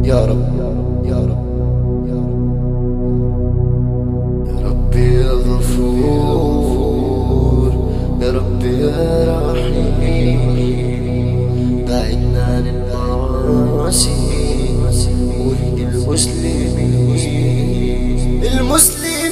يا رب يا رب يا رب يا ربي يا غفور، يا ربي يا رحيم، بعدنا عن المعاصي واهدي المسلمين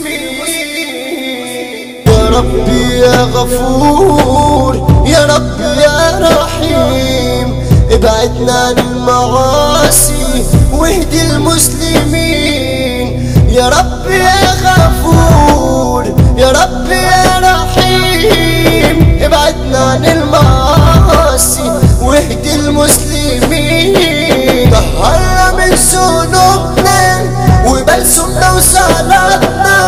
يا ربي يا غفور، يا ربي يا رحيم، ابعدنا عن المعاصي واهدي المسلمين يا ربي يا غفور، يا ربي يا رحيم، ابعدنا عن المعاصي واهدي المسلمين. طهرنا من ذنوبنا وبلسمنا وصلاتنا،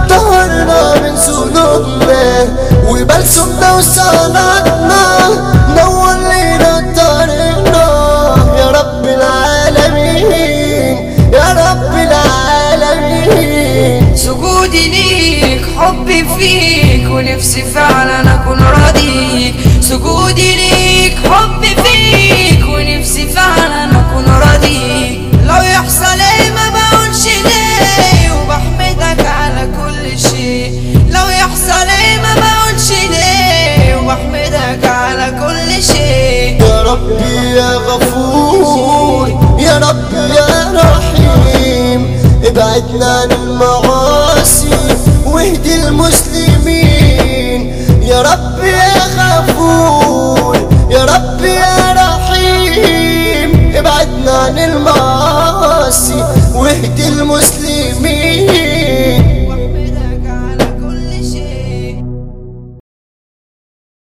طهرنا من ذنوبنا وبلسمنا وصلاتنا، نور لينا طريقنا يا رب العالمين، يا رب العالمين. سجودي ليك، حبي فيك، ونفسي فعلا اكون راضيك. سجودي ليك، حبي فيك، ونفسي فعلا اكون راضيك. لو يحصل ايه ما بقولش ليه، وبحمدك على كل شيء. لو يحصل ايه ما بقولش ليه، وبحمدك على كل شيء. يا ربي يا غفور، يا ربي يا رحيم، ابعدنا عن المعاصي واهدي المسلمين يا ربي يا غفور، يا ربي يا رحيم، ابعدنا عن المعاصي واهدي المسلمين.